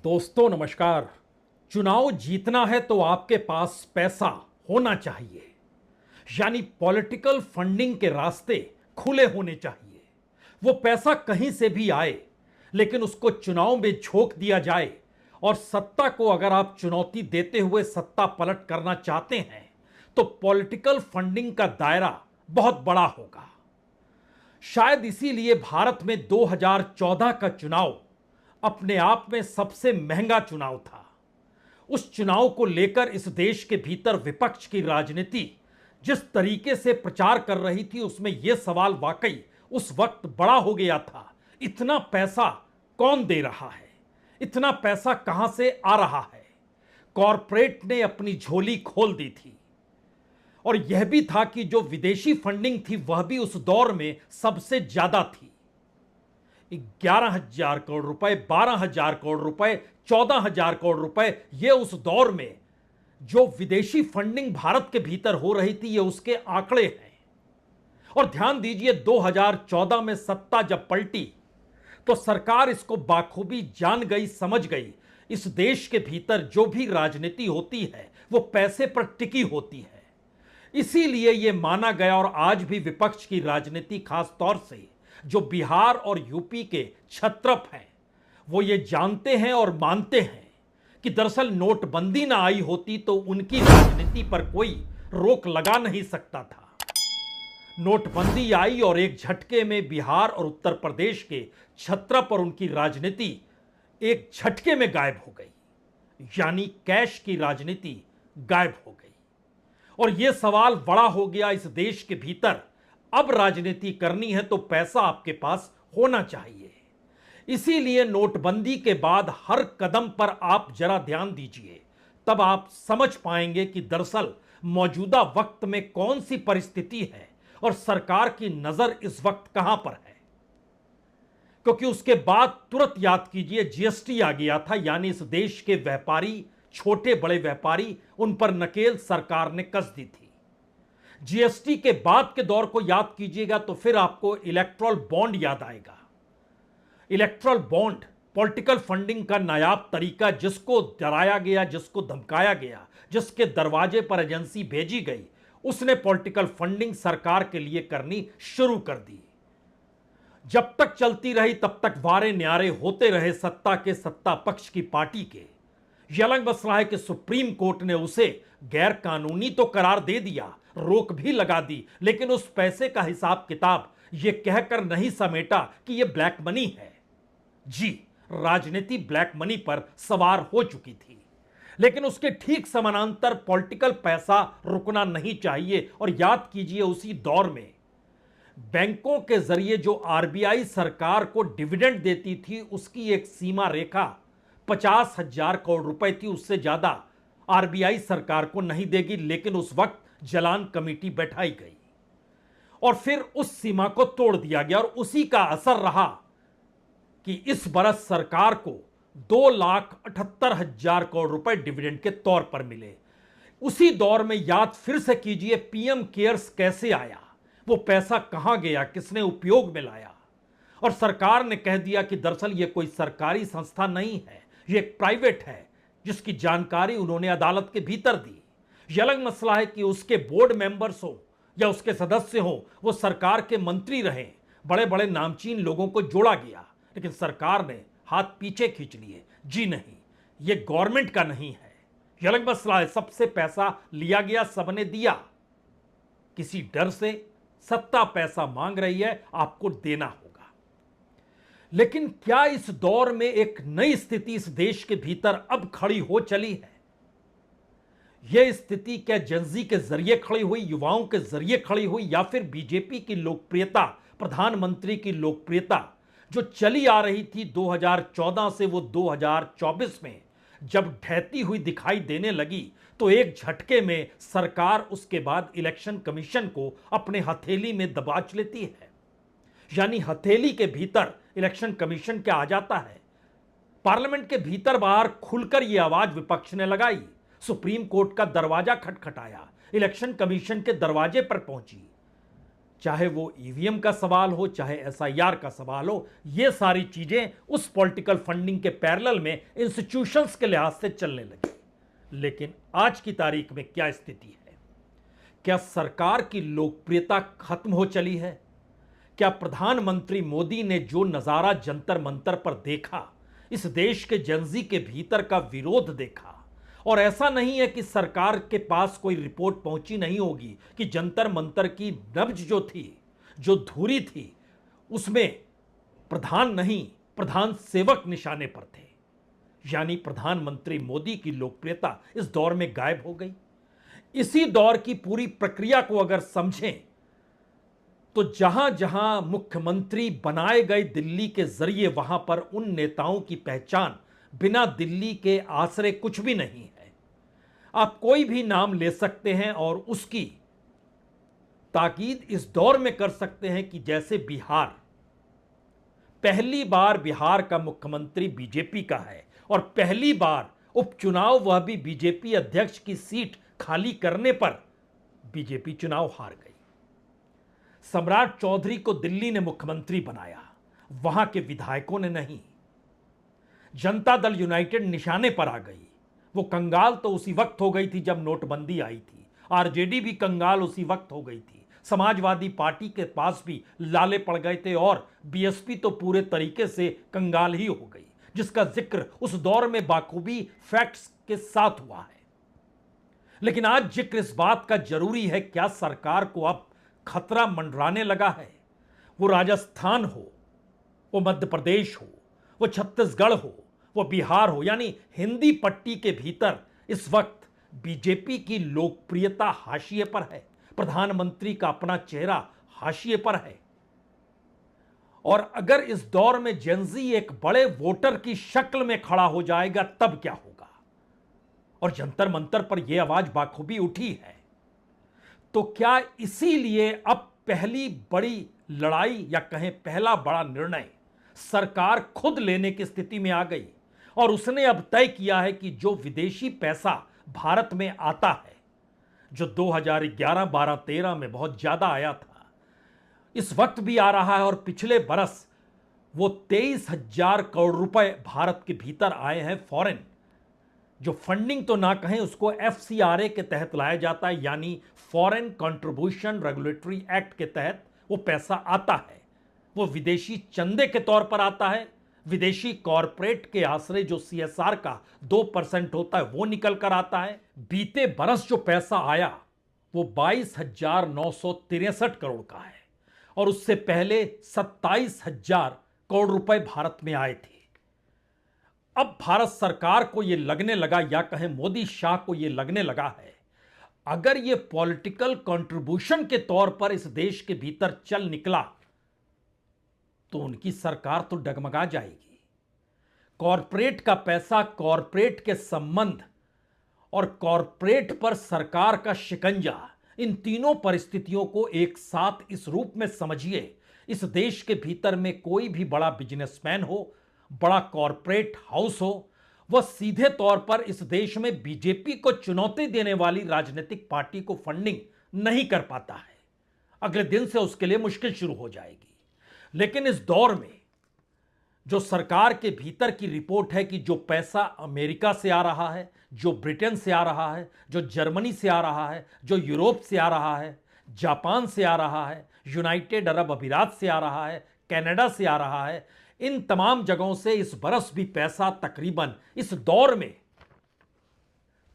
दोस्तों नमस्कार। चुनाव जीतना है तो आपके पास पैसा होना चाहिए, यानी पॉलिटिकल फंडिंग के रास्ते खुले होने चाहिए। वो पैसा कहीं से भी आए, लेकिन उसको चुनाव में झोंक दिया जाए और सत्ता को अगर आप चुनौती देते हुए सत्ता पलट करना चाहते हैं तो पॉलिटिकल फंडिंग का दायरा बहुत बड़ा होगा। शायद इसीलिए भारत में 2014 का चुनाव अपने आप में सबसे महंगा चुनाव था। उस चुनाव को लेकर इस देश के भीतर विपक्ष की राजनीति जिस तरीके से प्रचार कर रही थी, उसमें यह सवाल वाकई उस वक्त बड़ा हो गया था, इतना पैसा कौन दे रहा है, इतना पैसा कहां से आ रहा है। कॉरपोरेट ने अपनी झोली खोल दी थी और यह भी था कि जो विदेशी फंडिंग थी वह भी उस दौर में सबसे ज्यादा थी। 11,000 करोड़ रुपए, 12,000 करोड़ रुपए, 14,000 करोड़ रुपए, यह उस दौर में जो विदेशी फंडिंग भारत के भीतर हो रही थी, ये उसके आंकड़े हैं। और ध्यान दीजिए, 2014 में सत्ता जब पलटी तो सरकार इसको बाखूबी जान गई, समझ गई। इस देश के भीतर जो भी राजनीति होती है वो पैसे पर टिकी होती है। इसीलिए यह माना गया और आज भी विपक्ष की राजनीति, खास तौर से जो बिहार और यूपी के क्षत्रप हैं, वो ये जानते हैं और मानते हैं कि दरअसल नोटबंदी ना आई होती तो उनकी राजनीति पर कोई रोक लगा नहीं सकता था। नोटबंदी आई और एक झटके में बिहार और उत्तर प्रदेश के क्षत्रप और उनकी राजनीति एक झटके में गायब हो गई, यानी कैश की राजनीति गायब हो गई। और यह सवाल बड़ा हो गया इस देश के भीतर, अब राजनीति करनी है तो पैसा आपके पास होना चाहिए। इसीलिए नोटबंदी के बाद हर कदम पर आप जरा ध्यान दीजिए, तब आप समझ पाएंगे कि दरअसल मौजूदा वक्त में कौन सी परिस्थिति है और सरकार की नजर इस वक्त कहां पर है। क्योंकि उसके बाद तुरंत याद कीजिए जीएसटी आ गया था, यानी इस देश के व्यापारी, छोटे बड़े व्यापारी, उन पर नकेल सरकार ने कस दी थी। जीएसटी के बाद के दौर को याद कीजिएगा तो फिर आपको इलेक्ट्रल बॉन्ड याद आएगा। इलेक्ट्रल बॉन्ड पॉलिटिकल फंडिंग का नायाब तरीका, जिसको डराया गया, जिसको धमकाया गया, जिसके दरवाजे पर एजेंसी भेजी गई, उसने पॉलिटिकल फंडिंग सरकार के लिए करनी शुरू कर दी। जब तक चलती रही तब तक वारे न्यारे होते रहे सत्ता के, सत्ता पक्ष की पार्टी के। यह अलग मसला है कि सुप्रीम कोर्ट ने उसे गैर कानूनी तो करार दे दिया, रोक भी लगा दी, लेकिन उस पैसे का हिसाब किताब यह कहकर नहीं समेटा कि यह ब्लैक मनी है। जी, राजनीति ब्लैक मनी पर सवार हो चुकी थी, लेकिन उसके ठीक समानांतर पॉलिटिकल पैसा रुकना नहीं चाहिए। और याद कीजिए, उसी दौर में बैंकों के जरिए जो आरबीआई सरकार को डिविडेंड देती थी, उसकी एक सीमा रेखा 50,000 करोड़ रुपए थी। उससे ज्यादा आरबीआई सरकार को नहीं देगी, लेकिन उस वक्त जलान कमेटी बैठाई गई और फिर उस सीमा को तोड़ दिया गया। और उसी का असर रहा कि इस बरस सरकार को 2,78,000 करोड़ रुपए डिविडेंड के तौर पर मिले। उसी दौर में याद फिर से कीजिए, पीएम केयर्स कैसे आया, वो पैसा कहां गया, किसने उपयोग में लाया। और सरकार ने कह दिया कि दरअसल ये कोई सरकारी संस्था नहीं है, ये एक प्राइवेट है, जिसकी जानकारी उन्होंने अदालत के भीतर दी। यह अलग मसला है कि उसके बोर्ड मेंबर्स हो या उसके सदस्य हो, वो सरकार के मंत्री रहे, बड़े बड़े नामचीन लोगों को जोड़ा गया, लेकिन सरकार ने हाथ पीछे खींच लिए। जी नहीं, ये गवर्नमेंट का नहीं है, यह अलग मसला है। सबसे पैसा लिया गया, सबने दिया, किसी डर से सत्ता पैसा मांग रही है, आपको देना होगा। लेकिन क्या इस दौर में एक नई स्थिति इस देश के भीतर अब खड़ी हो चली है? यह स्थिति क्या जेनजी के जरिए खड़ी हुई, युवाओं के जरिए खड़ी हुई, या फिर बीजेपी की लोकप्रियता, प्रधानमंत्री की लोकप्रियता जो चली आ रही थी 2014 से, वो 2024 में जब ढहती हुई दिखाई देने लगी तो एक झटके में सरकार उसके बाद इलेक्शन कमीशन को अपने हथेली में दबाच लेती है। यानी हथेली के भीतर इलेक्शन कमीशन क्या आ जाता है। पार्लियामेंट के भीतर बाहर खुलकर यह आवाज विपक्ष ने लगाई, सुप्रीम कोर्ट का दरवाजा खटखटाया, इलेक्शन कमीशन के दरवाजे पर पहुंची। चाहे वो ईवीएम का सवाल हो, चाहे एसआईआर का सवाल हो, ये सारी चीजें उस पॉलिटिकल फंडिंग के पैरेलल में इंस्टीट्यूशंस के लिहाज से चलने लगी। लेकिन आज की तारीख में क्या स्थिति है? क्या सरकार की लोकप्रियता खत्म हो चली है? क्या प्रधानमंत्री मोदी ने जो नजारा जंतर मंतर पर देखा, इस देश के जनजी के भीतर का विरोध देखा, और ऐसा नहीं है कि सरकार के पास कोई रिपोर्ट पहुंची नहीं होगी कि जंतर मंतर की नब्ज जो थी, जो धुरी थी, उसमें प्रधान नहीं, प्रधान सेवक निशाने पर थे। यानी प्रधानमंत्री मोदी की लोकप्रियता इस दौर में गायब हो गई। इसी दौर की पूरी प्रक्रिया को अगर समझें तो जहां जहां मुख्यमंत्री बनाए गए दिल्ली के जरिए, वहां पर उन नेताओं की पहचान बिना दिल्ली के आसरे कुछ भी नहीं है। आप कोई भी नाम ले सकते हैं और उसकी ताकीद इस दौर में कर सकते हैं कि जैसे बिहार, पहली बार बिहार का मुख्यमंत्री बीजेपी का है और पहली बार उपचुनाव वह भी बीजेपी अध्यक्ष की सीट खाली करने पर बीजेपी चुनाव हार गई। सम्राट चौधरी को दिल्ली ने मुख्यमंत्री बनाया, वहां के विधायकों ने नहीं। जनता दल यूनाइटेड निशाने पर आ गई। वो कंगाल तो उसी वक्त हो गई थी जब नोटबंदी आई थी। आरजेडी भी कंगाल उसी वक्त हो गई थी। समाजवादी पार्टी के पास भी लाले पड़ गए थे और बीएसपी तो पूरे तरीके से कंगाल ही हो गई, जिसका जिक्र उस दौर में बाखूबी फैक्ट्स के साथ हुआ है। लेकिन आज जिक्र इस बात का जरूरी है, क्या सरकार को अब खतरा मंडराने लगा है? वो राजस्थान हो, वो मध्य प्रदेश हो, वो छत्तीसगढ़ हो, वो बिहार हो, यानी हिंदी पट्टी के भीतर इस वक्त बीजेपी की लोकप्रियता हाशिए पर है। प्रधानमंत्री का अपना चेहरा हाशिए पर है। और अगर इस दौर में जेनजी एक बड़े वोटर की शक्ल में खड़ा हो जाएगा तब क्या होगा? और जंतर मंतर पर यह आवाज बाखूबी उठी है। तो क्या इसीलिए अब पहली बड़ी लड़ाई या कहें पहला बड़ा निर्णय सरकार खुद लेने की स्थिति में आ गई और उसने अब तय किया है कि जो विदेशी पैसा भारत में आता है, जो 2011-12-13 में बहुत ज्यादा आया था, इस वक्त भी आ रहा है और पिछले बरस वो 23,000 करोड़ रुपए भारत के भीतर आए हैं फॉरेन। जो फंडिंग तो ना कहें, उसको एफसीआरए के तहत लाया जाता है, यानी फॉरेन कंट्रीब्यूशन रेगुलेटरी एक्ट के तहत वो पैसा आता है। वो विदेशी चंदे के तौर पर आता है, विदेशी कॉरपोरेट के आश्रय जो सीएसआर का 2% होता है वो निकल कर आता है। बीते बरस जो पैसा आया वो 22,963 करोड़ का है और उससे पहले 27,000 करोड़ रुपए भारत में आए थे। अब भारत सरकार को यह लगने लगा, या कहें मोदी शाह को यह लगने लगा है, अगर यह पॉलिटिकल कंट्रीब्यूशन के तौर पर इस देश के भीतर चल निकला तो उनकी सरकार तो डगमगा जाएगी। कॉरपोरेट का पैसा, कॉरपोरेट के संबंध और कॉरपोरेट पर सरकार का शिकंजा, इन तीनों परिस्थितियों को एक साथ इस रूप में समझिए। इस देश के भीतर में कोई भी बड़ा बिजनेसमैन हो, बड़ा कॉरपोरेट हाउस हो, वह सीधे तौर पर इस देश में बीजेपी को चुनौती देने वाली राजनीतिक पार्टी को फंडिंग नहीं कर पाता है। अगले दिन से उसके लिए मुश्किल शुरू हो जाएगी। लेकिन इस दौर में जो सरकार के भीतर की रिपोर्ट है कि जो पैसा अमेरिका से आ रहा है, जो ब्रिटेन से आ रहा है, जो जर्मनी से आ रहा है, जो यूरोप से आ रहा है, जापान से आ रहा है, यूनाइटेड अरब अमीरात से आ रहा है, कनाडा से आ रहा है, इन तमाम जगहों से इस बरस भी पैसा तकरीबन इस दौर में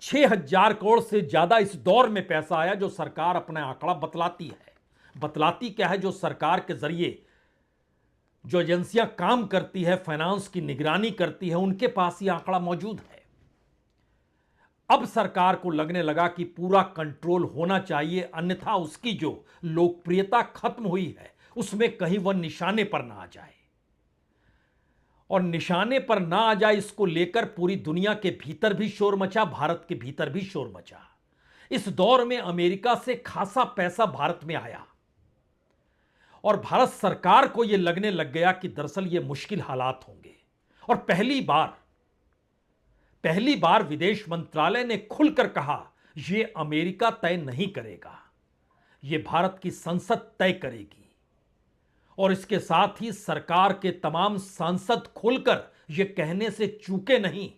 6,000 करोड़ से ज्यादा इस दौर में पैसा आया। जो सरकार अपना आंकड़ा बतलाती है, बतलाती क्या है, जो सरकार के जरिए जो एजेंसियां काम करती है, फाइनेंस की निगरानी करती है, उनके पास ये आंकड़ा मौजूद है। अब सरकार को लगने लगा कि पूरा कंट्रोल होना चाहिए, अन्यथा उसकी जो लोकप्रियता खत्म हुई है उसमें कहीं वह निशाने पर ना आ जाए। और निशाने पर ना आ जाए, इसको लेकर पूरी दुनिया के भीतर भी शोर मचा, भारत के भीतर भी शोर मचा। इस दौर में अमेरिका से खासा पैसा भारत में आया और भारत सरकार को यह लगने लग गया कि दरअसल यह मुश्किल हालात होंगे। और पहली बार विदेश मंत्रालय ने खुलकर कहा यह अमेरिका तय नहीं करेगा, यह भारत की संसद तय करेगी। और इसके साथ ही सरकार के तमाम सांसद खुलकर यह कहने से चूके नहीं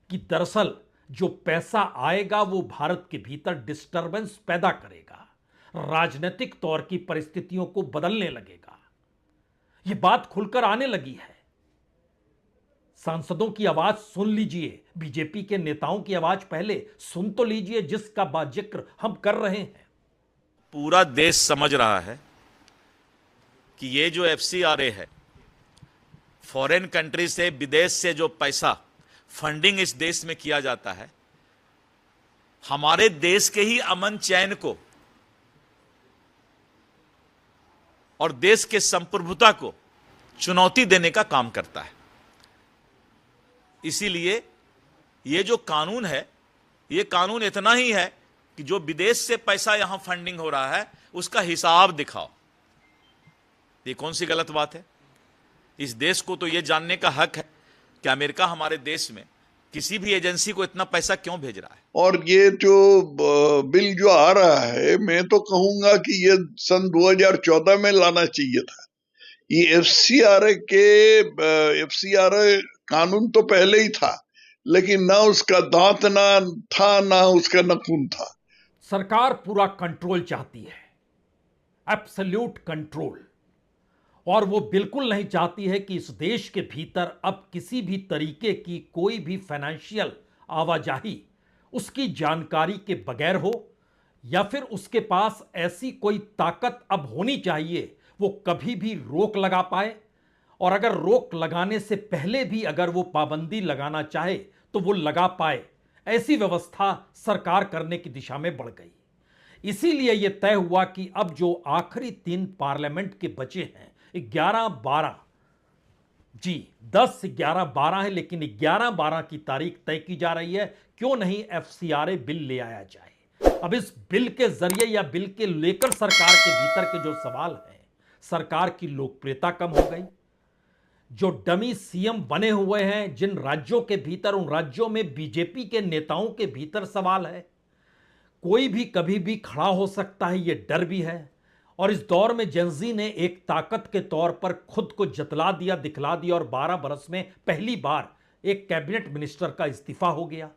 कि दरअसल जो पैसा आएगा वो भारत के भीतर डिस्टरबेंस पैदा करेगा, राजनीतिक तौर की परिस्थितियों को बदलने लगेगा। यह बात खुलकर आने लगी है। सांसदों की आवाज सुन लीजिए, बीजेपी के नेताओं की आवाज पहले सुन तो लीजिए जिसका जिक्र हम कर रहे हैं। पूरा देश समझ रहा है कि ये जो एफसीआरए है, फॉरेन कंट्री से, विदेश से जो पैसा फंडिंग इस देश में किया जाता है, हमारे देश के ही अमन चैन को और देश के संप्रभुता को चुनौती देने का काम करता है। इसीलिए ये जो कानून है, ये कानून इतना ही है कि जो विदेश से पैसा यहां फंडिंग हो रहा है उसका हिसाब दिखाओ। ये कौन सी गलत बात है? इस देश को तो ये जानने का हक है कि अमेरिका हमारे देश में किसी भी एजेंसी को इतना पैसा क्यों भेज रहा है। और ये जो बिल जो आ रहा है, मैं तो कहूंगा कि ये सन 2014 में लाना चाहिए था। ये एफसीआरए कानून तो पहले ही था, लेकिन ना उसका दांत ना था, ना उसका नखून था। सरकार पूरा कंट्रोल चाहती है, एब्सोल्यूट कंट्रोल। और वो बिल्कुल नहीं चाहती है कि इस देश के भीतर अब किसी भी तरीके की कोई भी फाइनेंशियल आवाजाही उसकी जानकारी के बगैर हो, या फिर उसके पास ऐसी कोई ताकत अब होनी चाहिए वो कभी भी रोक लगा पाए, और अगर रोक लगाने से पहले भी अगर वो पाबंदी लगाना चाहे तो वो लगा पाए। ऐसी व्यवस्था सरकार करने की दिशा में बढ़ गई। इसीलिए यह तय हुआ कि अब जो आखिरी 3 पार्लियामेंट के बचे हैं, 11-12, जी 10, 11, 12 है, लेकिन 11-12 की तारीख तय की जा रही है। क्यों नहीं एफसीआरए बिल ले आया जाए? अब इस बिल के जरिए या बिल के लेकर सरकार के भीतर के जो सवाल हैं, सरकार की लोकप्रियता कम हो गई, जो डमी सीएम बने हुए हैं जिन राज्यों के भीतर, उन राज्यों में बीजेपी के नेताओं के भीतर सवाल है, कोई भी कभी भी खड़ा हो सकता है, यह डर भी है। और इस दौर में जेनजी ने एक ताकत के तौर पर खुद को जतला दिया, दिखला दिया, और 12 बरस में पहली बार एक कैबिनेट मिनिस्टर का इस्तीफा हो गया।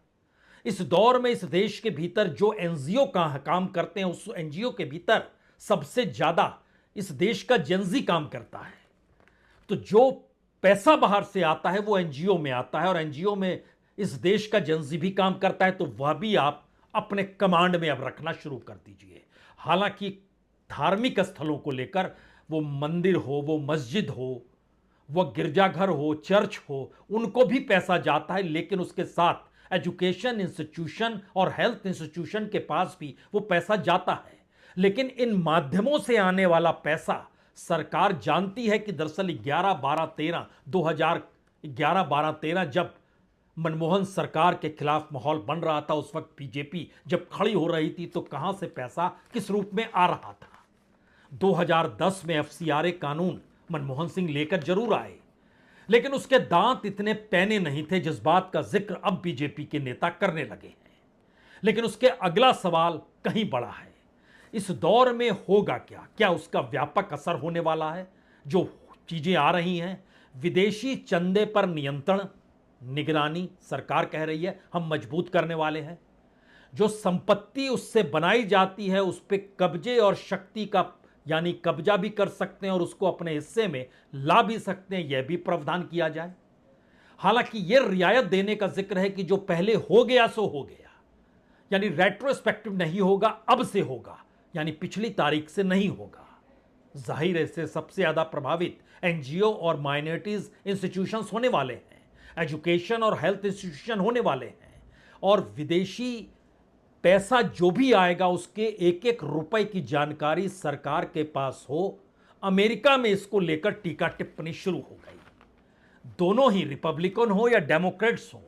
इस दौर में इस देश के भीतर जो एनजीओ का काम करते हैं, उस एनजीओ के भीतर सबसे ज्यादा इस देश का जेनजी काम करता है। तो जो पैसा बाहर से आता है वो एनजीओ में आता है, और एनजीओ में इस देश का जेनजी भी काम करता है, तो वह भी आप अपने कमांड में अब रखना शुरू कर दीजिए। हालांकि धार्मिक स्थलों को लेकर, वो मंदिर हो, वो मस्जिद हो, वह गिरजाघर हो, चर्च हो, उनको भी पैसा जाता है, लेकिन उसके साथ एजुकेशन इंस्टीट्यूशन और हेल्थ इंस्टीट्यूशन के पास भी वो पैसा जाता है। लेकिन इन माध्यमों से आने वाला पैसा सरकार जानती है कि दरअसल 2011-12-13 जब मनमोहन सरकार के खिलाफ माहौल बन रहा था, उस वक्त बीजेपी जब खड़ी हो रही थी, तो कहां से पैसा किस रूप में आ रहा था। 2010 में एफसीआरए कानून मनमोहन सिंह लेकर जरूर आए, लेकिन उसके दांत इतने पैने नहीं थे जिस बात का जिक्र अब बीजेपी के नेता करने लगे हैं। लेकिन उसके अगला सवाल कहीं बड़ा है। इस दौर में होगा क्या? क्या उसका व्यापक असर होने वाला है? जो चीजें आ रही हैं, विदेशी चंदे पर नियंत्रण, निगरानी सरकार कह रही है हम मजबूत करने वाले हैं। जो संपत्ति उससे बनाई जाती है उस पर कब्जे और शक्ति का, यानी कब्जा भी कर सकते हैं और उसको अपने हिस्से में ला भी सकते हैं, यह भी प्रावधान किया जाए। हालांकि यह रियायत देने का जिक्र है कि जो पहले हो गया सो हो गया, यानी रेट्रोस्पेक्टिव नहीं होगा, अब से होगा, यानी पिछली तारीख से नहीं होगा। जाहिर है इससे सबसे ज्यादा प्रभावित एनजीओ और माइनॉरिटीज इंस्टीट्यूशंस होने वाले हैं, एजुकेशन और हेल्थ इंस्टीट्यूशन होने वाले हैं, और विदेशी पैसा जो भी आएगा उसके एक एक रुपए की जानकारी सरकार के पास हो। अमेरिका में इसको लेकर टीका टिप्पणी शुरू हो गई। दोनों ही, रिपब्लिकन हो या डेमोक्रेट्स हो,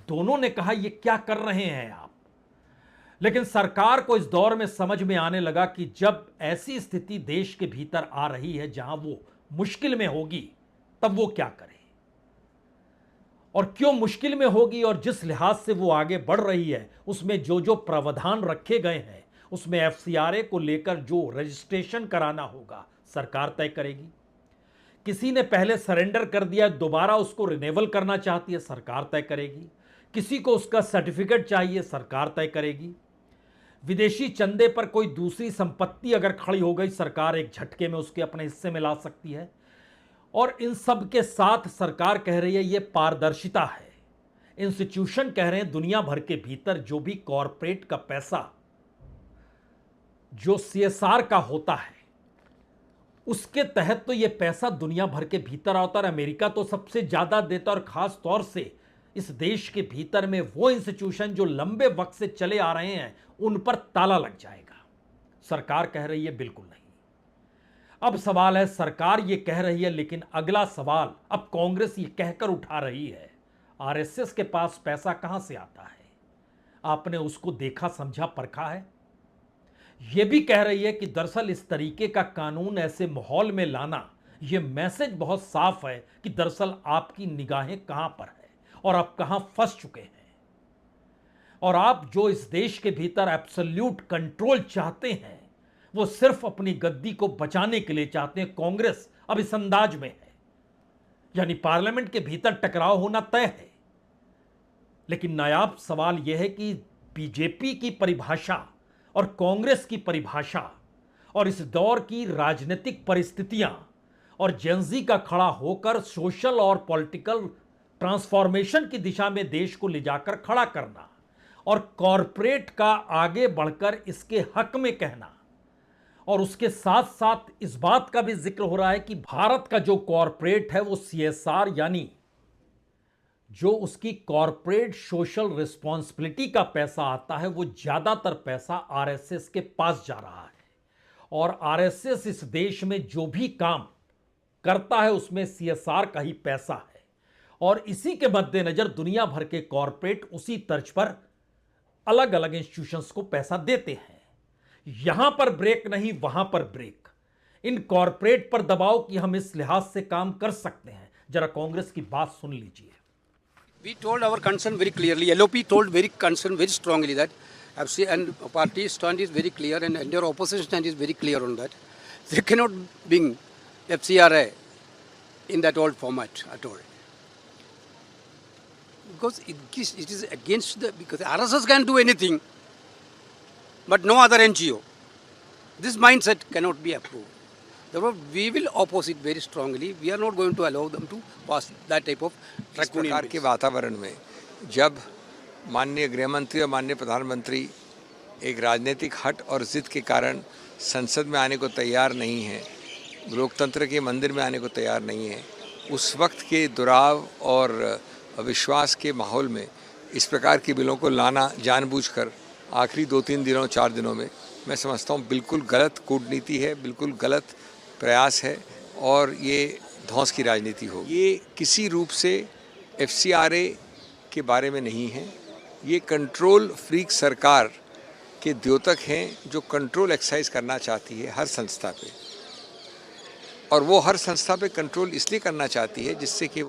दोनों ने कहा ये क्या कर रहे हैं आप। लेकिन सरकार को इस दौर में समझ में आने लगा कि जब ऐसी स्थिति देश के भीतर आ रही है जहां वो मुश्किल में होगी, तब वो क्या करे और क्यों मुश्किल में होगी, और जिस लिहाज से वो आगे बढ़ रही है उसमें जो जो प्रावधान रखे गए हैं उसमें एफसीआरए को लेकर जो रजिस्ट्रेशन कराना होगा सरकार तय करेगी। किसी ने पहले सरेंडर कर दिया, दोबारा उसको रिन्यूअल करना चाहती है, सरकार तय करेगी। किसी को उसका सर्टिफिकेट चाहिए, सरकार तय करेगी। विदेशी चंदे पर कोई दूसरी संपत्ति अगर खड़ी हो गई, सरकार एक झटके में उसके अपने हिस्से में ला सकती है। और इन सब के साथ सरकार कह रही है ये पारदर्शिता है। इंस्टीट्यूशन कह रहे हैं दुनिया भर के भीतर जो भी कॉरपोरेट का पैसा जो सीएसआर का होता है उसके तहत तो ये पैसा दुनिया भर के भीतर आता है। अमेरिका तो सबसे ज्यादा देता है और खास तौर से इस देश के भीतर में वो इंस्टीट्यूशन जो लंबे वक्त से चले आ रहे हैं उन पर ताला लग जाएगा। सरकार कह रही है बिल्कुल नहीं। अब सवाल है, सरकार ये कह रही है, लेकिन अगला सवाल अब कांग्रेस ये कहकर उठा रही है, आरएसएस के पास पैसा कहां से आता है? आपने उसको देखा, समझा, परखा है? यह भी कह रही है कि दरअसल इस तरीके का कानून ऐसे माहौल में लाना, यह मैसेज बहुत साफ है कि दरअसल आपकी निगाहें कहां पर है और आप कहां फंस चुके हैं। और आप जो इस देश के भीतर एब्सोल्यूट कंट्रोल चाहते हैं वो सिर्फ अपनी गद्दी को बचाने के लिए चाहते हैं। कांग्रेस अब इस अंदाज में है, यानी पार्लियामेंट के भीतर टकराव होना तय है। लेकिन नायाब सवाल यह है कि बीजेपी की परिभाषा और कांग्रेस की परिभाषा और इस दौर की राजनीतिक परिस्थितियां और जेनजी का खड़ा होकर सोशल और पॉलिटिकल ट्रांसफॉर्मेशन की दिशा में देश को ले जाकर खड़ा करना और कॉरपोरेट का आगे बढ़कर इसके हक में कहना, और उसके साथ साथ इस बात का भी जिक्र हो रहा है कि भारत का जो कॉरपोरेट है वो सीएसआर यानी जो उसकी कॉरपोरेट सोशल रिस्पॉन्सिबिलिटी का पैसा आता है वो ज्यादातर पैसा आरएसएस के पास जा रहा है। और आरएसएस इस देश में जो भी काम करता है उसमें सीएसआर का ही पैसा है। और इसी के मद्देनजर दुनिया भर के कॉरपोरेट उसी तर्ज पर अलग अलग इंस्टीट्यूशंस को पैसा देते हैं। यहां पर ब्रेक नहीं, वहां पर ब्रेक। इन कॉरपोरेट पर दबाव कि हम इस लिहाज से काम कर सकते हैं। जरा कांग्रेस की बात सुन लीजिए। We told our concern very clearly. LOP told very concern very strongly that FC and party stand is very clear and your opposition stand is very clear on that. They cannot bring FCRA in that old format at all. Because it is against the, because RSS can do anything, but no other NGO. This mindset cannot be approved. Therefore, we will oppose it very strongly. We are not going to allow them to pass that type of इस प्रकार के वातावरण में जब माननीय गृह मंत्री और माननीय प्रधानमंत्री एक राजनीतिक हट और जिद के कारण संसद में आने को तैयार नहीं है, लोकतंत्र के मंदिर में आने को तैयार नहीं है, उस वक्त के दुराव और अविश्वास के माहौल में इस प्रकार की बिलों को लाना जानबूझकर आखिरी 2-3 दिनों 4 दिनों में, मैं समझता हूँ बिल्कुल गलत कूटनीति है, बिल्कुल गलत प्रयास है और ये धौंस की राजनीति हो। ये किसी रूप से एफसीआरए के बारे में नहीं है। ये कंट्रोल फ्रीक सरकार के द्योतक हैं जो कंट्रोल एक्सरसाइज करना चाहती है हर संस्था पे, और वो हर संस्था पे कंट्रोल इसलिए करना चाहती है जिससे कि